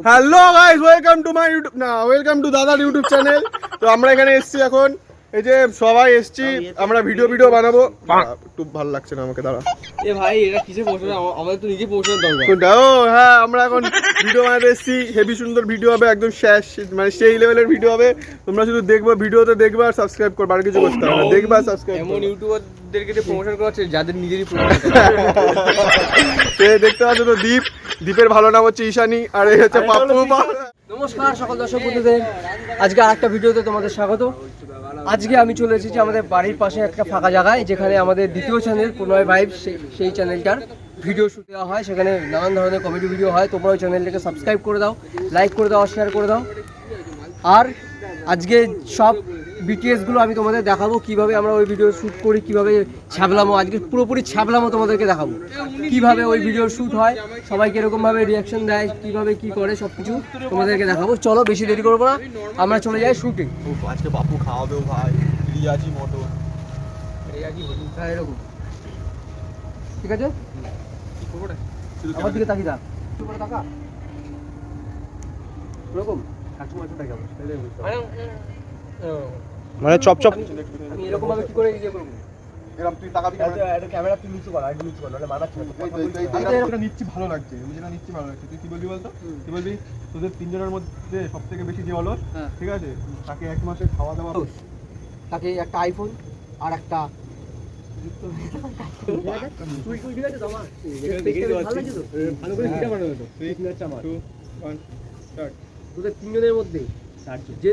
Hello guys, welcome to my YouTube welcome to দাদার YouTube channel. তো আমরা এখানে এসেছি এখন, এই যে সবাই এসেছি, আমরা ভিডিও বানাবো। একটু ভালো লাগছে না আমাকে, দাঁড়া। এ ভাই এটা কিসে পৌঁছানো, আমাদের তো নিজে পৌঁছানোর দরকার। কোনটা? ও হ্যাঁ, আমরা এখন ভিডিও বানাতে এসেছি। হেভি সুন্দর ভিডিও হবে, একদম শেষ, মানে সেই লেভেলের ভিডিও হবে। তোমরা শুধু দেখবে, ভিডিওতে দেখবে আর সাবস্ক্রাইব করবে, আর কিছু করতে হবে না, দেখবে আর সাবস্ক্রাইব এমন করবে। ইউটিউবারদেরকে যে প্রমোশন করা হচ্ছে যাদের নিজেরই প্রমোশন দেখতে পাচ্ছ তো, দীপের ভালো নাম হচ্ছে ঈশানী, আর এই হচ্ছে পাপ্পু। নমস্কার সকল দর্শক বন্ধুদের, আজকে আরেকটা ভিডিওতে তোমাদের স্বাগত। আজকে আমি চলে এসেছি আমাদের বাড়ির পাশে একটা ফাঁকা জায়গায়, যেখানে আমাদের দ্বিতীয় চ্যানেল প্রণয় ভাইব, সেই চ্যানেলটার ভিডিও শুট দেওয়া হয়। সেখানে নানান ধরনের কমেডি ভিডিও হয়। তোমরা ওই চ্যানেলটাকে সাবস্ক্রাইব করে দাও, লাইক করে দাও, শেয়ার করে দাও। আর আজকে সব বিটিএসগুলো আমি তোমাদের দেখাবো, কিভাবে আমরা ওই ভিডিও শ্যুট করি, কিভাবে ছ্যাবলামো, আজকে পুরোপুরি ছ্যাবলামো তোমাদেরকে দেখাবো, কিভাবে ওই ভিডিও শ্যুট হয়, সবাই কীরকমভাবে রিয়াকশন দেয়, কিভাবে কি করে, সব কিছু তোমাদেরকে দেখাবো। চলো বেশি দেরি করবো না, আমরা চলে যাই শুটিং। আজকে বাপু খাওয়াবেও ভাই, রিয়াজি মটন। হ্যাঁ এরকম, ঠিক আছে। আমার দিকে তাকিয়ে থাক, টাকা এরকম মানে চপ আমি এরকম ভাবে কি করে ইয়ে করবো? এরকম তুই টাকা দিবি। এটা ক্যামেরা তুই নিচু কর, আইডি নিচু কর, নাহলে মানাচ্ছে না। এটা নিচ্ছি, ভালো লাগছে, যেটা নিচ্ছি ভালো লাগছে। তুই কি বলবি বলতো? তুই বলবি তোদের তিনজনের মধ্যে সব থেকে বেশি যে হলো, ঠিক আছে, তাকে এক মাসের খাওয়া দাওয়া, তাকে একটা আইফোন আর একটা তোদের তিনজনের মধ্যে যে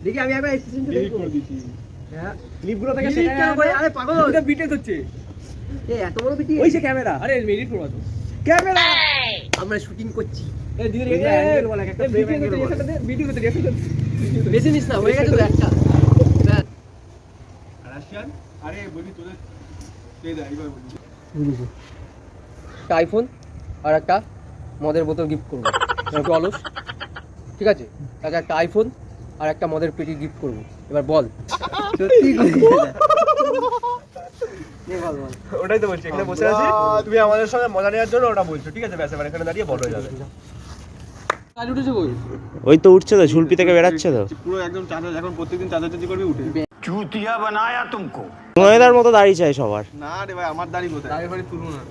দেখি আমি একবার ক্লিপগুলো থেকে আরে পাগল বিটেজ হচ্ছে। এত বড় বিটি, ওই সে ক্যামেরা, আরে এডিট করবা তো ক্যামেরা, আমরা শুটিং করছি। বেশি নিস না, হয়ে গেছে তো একটা। আরে বলি তোদের এইবার বলি একটা আইফোন আর একটা মদের বোতল গিফট করবো, একটু অলস, ঠিক আছে। তাকে একটা আইফোন আর একটা মদের পেটি গিফট করবো। এবার বল সত্যি ওটাই তো বলছি, এখানে বসে আছি, তুমি আমাদের সঙ্গে মজা নেওয়ার জন্য ওটা বলছো, ঠিক আছে? ব্যাস, এবার এখানে দাঁড়িয়ে বড় হয়ে যাবে। কাজ উঠেছে কই? ওই তো উঠছে তো, ঝুলপি থেকে বেরাচ্ছে তো। পুরো একদম চাঁদা, এখন প্রত্যেকদিন চাঁদাচাঁদি করবি উঠে। चूतिया बनाया तुमको। প্রণয়দার মতো দাড়ি চাই সবার। না রে ভাই, আমার দাড়ি কোথায়? দাঁড়িয়ে ফাড়ি তুলবো না।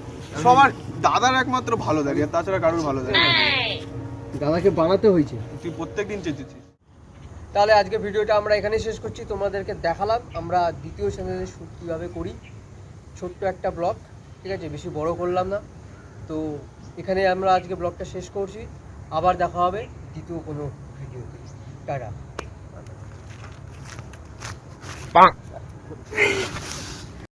সবার দাদার একমাত্র ভালো দাড়ি, আর তাছাড়া কারোর ভালো দাড়ি না। দাদাকে বানাতে হয়েছে। তুই প্রত্যেকদিন চেঁচেছিস। তাহলে আজকে ভিডিওটা আমরা এখানেই শেষ করছি। তোমাদেরকে দেখালাম আমরা দ্বিতীয় চ্যানেলে শ্যুট কীভাবে করি, ছোট্ট একটা ব্লগ, ঠিক আছে, বেশি বড় করলাম না। তো এখানে আমরা আজকে ব্লগটা শেষ করছি, আবার দেখা হবে দ্বিতীয় কোনো ভিডিওতে। টাটা।